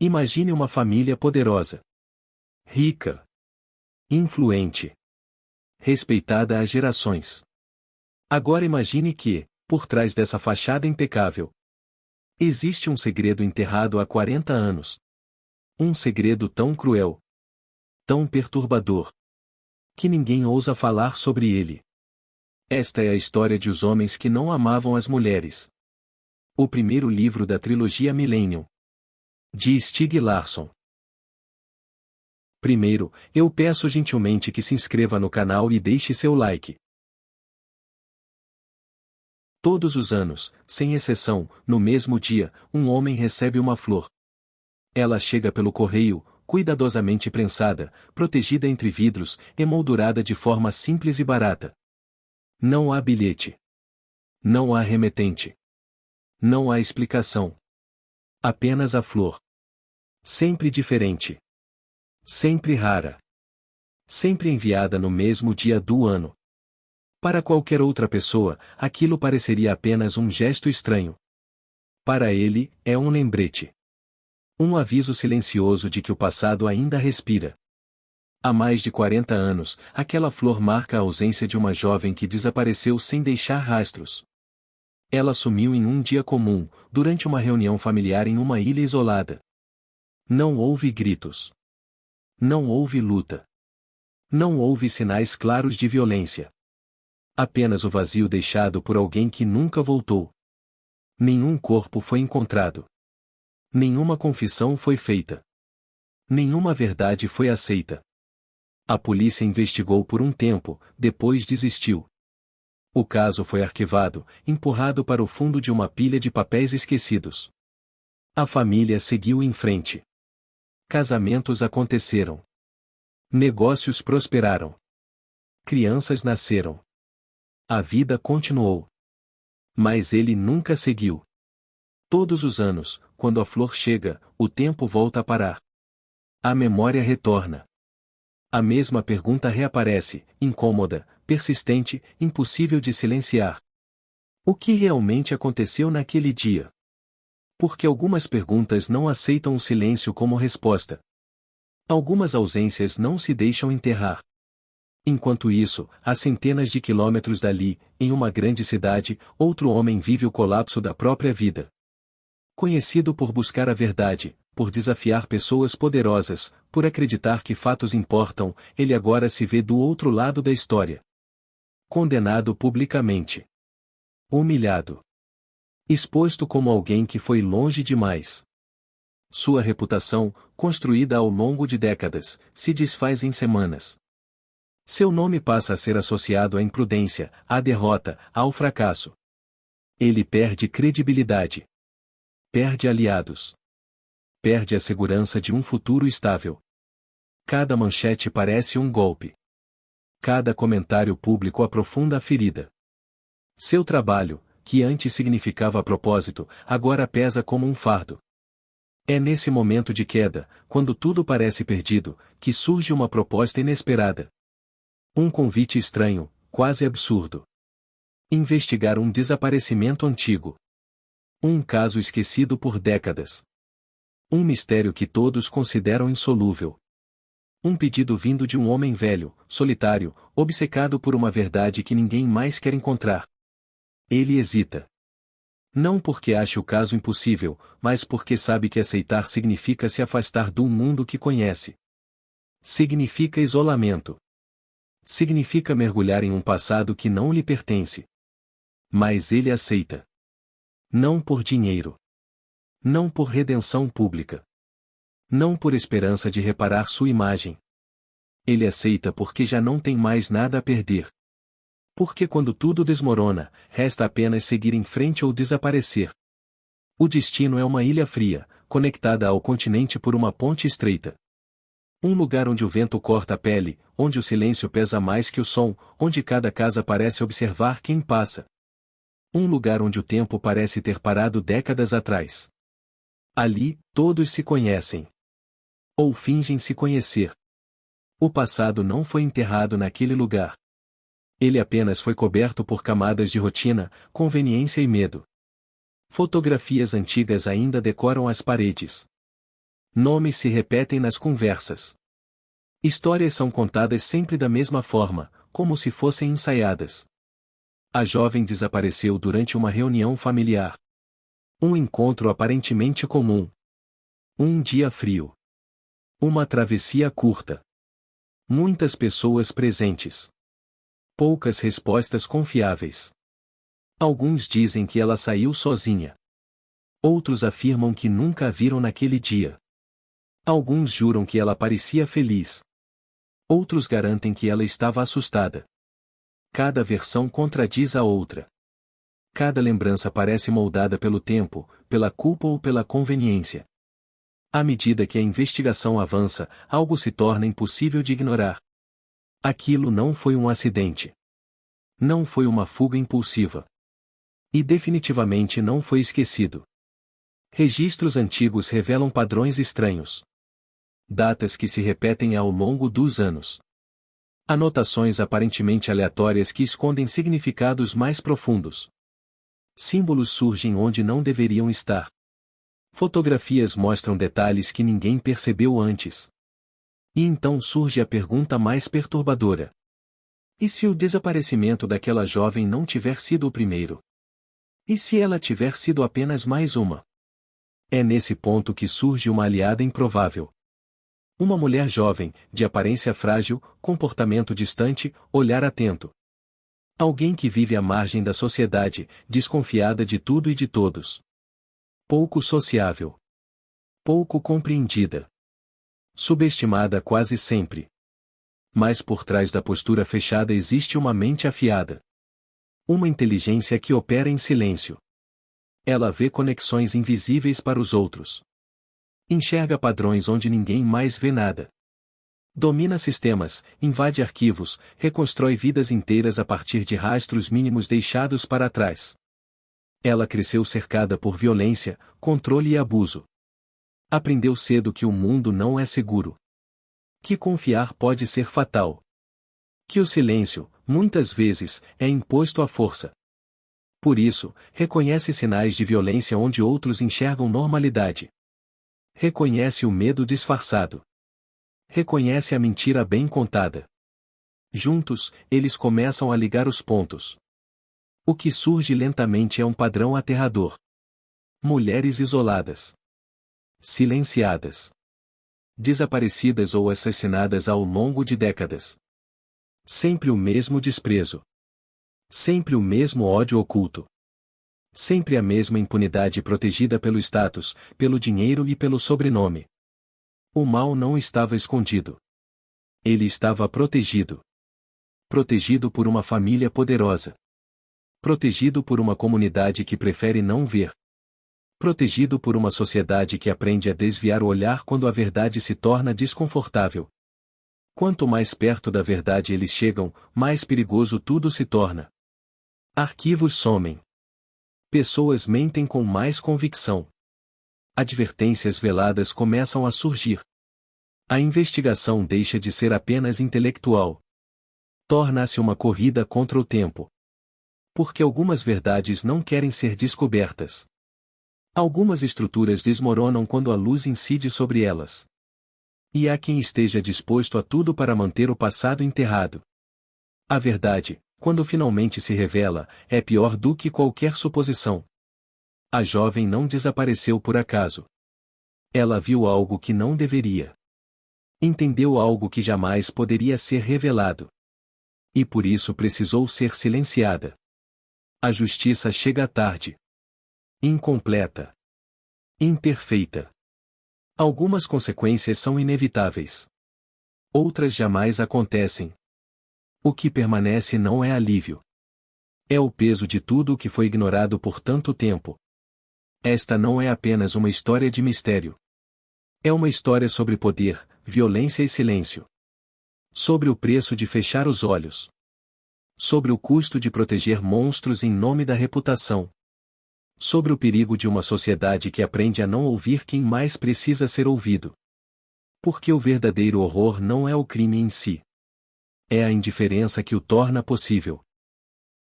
Imagine uma família poderosa, rica, influente, respeitada há gerações. Agora imagine que, por trás dessa fachada impecável, existe um segredo enterrado há 40 anos. Um segredo tão cruel, tão perturbador, que ninguém ousa falar sobre ele. Esta é a história de Os Homens que Não Amavam as Mulheres. O primeiro livro da trilogia Millennium, de Stieg Larsson. Primeiro, eu peço gentilmente que se inscreva no canal e deixe seu like. Todos os anos, sem exceção, no mesmo dia, um homem recebe uma flor. Ela chega pelo correio, cuidadosamente prensada, protegida entre vidros, emoldurada de forma simples e barata. Não há bilhete. Não há remetente. Não há explicação. Apenas a flor. Sempre diferente. Sempre rara. Sempre enviada no mesmo dia do ano. Para qualquer outra pessoa, aquilo pareceria apenas um gesto estranho. Para ele, é um lembrete. Um aviso silencioso de que o passado ainda respira. Há mais de 40 anos, aquela flor marca a ausência de uma jovem que desapareceu sem deixar rastros. Ela sumiu em um dia comum, durante uma reunião familiar em uma ilha isolada. Não houve gritos. Não houve luta. Não houve sinais claros de violência. Apenas o vazio deixado por alguém que nunca voltou. Nenhum corpo foi encontrado. Nenhuma confissão foi feita. Nenhuma verdade foi aceita. A polícia investigou por um tempo, depois desistiu. O caso foi arquivado, empurrado para o fundo de uma pilha de papéis esquecidos. A família seguiu em frente. Casamentos aconteceram. Negócios prosperaram. Crianças nasceram. A vida continuou. Mas ele nunca seguiu. Todos os anos, quando a flor chega, o tempo volta a parar. A memória retorna. A mesma pergunta reaparece, incômoda, persistente, impossível de silenciar. O que realmente aconteceu naquele dia? Porque algumas perguntas não aceitam o silêncio como resposta. Algumas ausências não se deixam enterrar. Enquanto isso, a centenas de quilômetros dali, em uma grande cidade, outro homem vive o colapso da própria vida. Conhecido por buscar a verdade, por desafiar pessoas poderosas, por acreditar que fatos importam, ele agora se vê do outro lado da história. Condenado publicamente. Humilhado. Exposto como alguém que foi longe demais. Sua reputação, construída ao longo de décadas, se desfaz em semanas. Seu nome passa a ser associado à imprudência, à derrota, ao fracasso. Ele perde credibilidade. Perde aliados. Perde a segurança de um futuro estável. Cada manchete parece um golpe. Cada comentário público aprofunda a ferida. Seu trabalho, que antes significava propósito, agora pesa como um fardo. É nesse momento de queda, quando tudo parece perdido, que surge uma proposta inesperada. Um convite estranho, quase absurdo. Investigar um desaparecimento antigo. Um caso esquecido por décadas. Um mistério que todos consideram insolúvel. Um pedido vindo de um homem velho, solitário, obcecado por uma verdade que ninguém mais quer encontrar. Ele hesita. Não porque ache o caso impossível, mas porque sabe que aceitar significa se afastar do mundo que conhece. Significa isolamento. Significa mergulhar em um passado que não lhe pertence. Mas ele aceita. Não por dinheiro. Não por redenção pública. Não por esperança de reparar sua imagem. Ele aceita porque já não tem mais nada a perder. Porque quando tudo desmorona, resta apenas seguir em frente ou desaparecer. O destino é uma ilha fria, conectada ao continente por uma ponte estreita. Um lugar onde o vento corta a pele, onde o silêncio pesa mais que o som, onde cada casa parece observar quem passa. Um lugar onde o tempo parece ter parado décadas atrás. Ali, todos se conhecem. Ou fingem se conhecer. O passado não foi enterrado naquele lugar. Ele apenas foi coberto por camadas de rotina, conveniência e medo. Fotografias antigas ainda decoram as paredes. Nomes se repetem nas conversas. Histórias são contadas sempre da mesma forma, como se fossem ensaiadas. A jovem desapareceu durante uma reunião familiar. Um encontro aparentemente comum. Um dia frio. Uma travessia curta. Muitas pessoas presentes. Poucas respostas confiáveis. Alguns dizem que ela saiu sozinha. Outros afirmam que nunca a viram naquele dia. Alguns juram que ela parecia feliz. Outros garantem que ela estava assustada. Cada versão contradiz a outra. Cada lembrança parece moldada pelo tempo, pela culpa ou pela conveniência. À medida que a investigação avança, algo se torna impossível de ignorar. Aquilo não foi um acidente. Não foi uma fuga impulsiva. E definitivamente não foi esquecido. Registros antigos revelam padrões estranhos. Datas que se repetem ao longo dos anos. Anotações aparentemente aleatórias que escondem significados mais profundos. Símbolos surgem onde não deveriam estar. Fotografias mostram detalhes que ninguém percebeu antes. E então surge a pergunta mais perturbadora. E se o desaparecimento daquela jovem não tiver sido o primeiro? E se ela tiver sido apenas mais uma? É nesse ponto que surge uma aliada improvável. Uma mulher jovem, de aparência frágil, comportamento distante, olhar atento. Alguém que vive à margem da sociedade, desconfiada de tudo e de todos. Pouco sociável. Pouco compreendida. Subestimada quase sempre. Mas por trás da postura fechada existe uma mente afiada. Uma inteligência que opera em silêncio. Ela vê conexões invisíveis para os outros. Enxerga padrões onde ninguém mais vê nada. Domina sistemas, invade arquivos, reconstrói vidas inteiras a partir de rastros mínimos deixados para trás. Ela cresceu cercada por violência, controle e abuso. Aprendeu cedo que o mundo não é seguro. Que confiar pode ser fatal. Que o silêncio, muitas vezes, é imposto à força. Por isso, reconhece sinais de violência onde outros enxergam normalidade. Reconhece o medo disfarçado. Reconhece a mentira bem contada. Juntos, eles começam a ligar os pontos. O que surge lentamente é um padrão aterrador. Mulheres isoladas. Silenciadas. Desaparecidas ou assassinadas ao longo de décadas. Sempre o mesmo desprezo. Sempre o mesmo ódio oculto. Sempre a mesma impunidade protegida pelo status, pelo dinheiro e pelo sobrenome. O mal não estava escondido. Ele estava protegido. Protegido por uma família poderosa. Protegido por uma comunidade que prefere não ver. Protegido por uma sociedade que aprende a desviar o olhar quando a verdade se torna desconfortável. Quanto mais perto da verdade eles chegam, mais perigoso tudo se torna. Arquivos somem. Pessoas mentem com mais convicção. Advertências veladas começam a surgir. A investigação deixa de ser apenas intelectual. Torna-se uma corrida contra o tempo. Porque algumas verdades não querem ser descobertas. Algumas estruturas desmoronam quando a luz incide sobre elas. E há quem esteja disposto a tudo para manter o passado enterrado. A verdade, quando finalmente se revela, é pior do que qualquer suposição. A jovem não desapareceu por acaso. Ela viu algo que não deveria. Entendeu algo que jamais poderia ser revelado. E por isso precisou ser silenciada. A justiça chega tarde. Incompleta. Imperfeita. Algumas consequências são inevitáveis. Outras jamais acontecem. O que permanece não é alívio. É o peso de tudo o que foi ignorado por tanto tempo. Esta não é apenas uma história de mistério. É uma história sobre poder, violência e silêncio. Sobre o preço de fechar os olhos. Sobre o custo de proteger monstros em nome da reputação. Sobre o perigo de uma sociedade que aprende a não ouvir quem mais precisa ser ouvido. Porque o verdadeiro horror não é o crime em si. É a indiferença que o torna possível.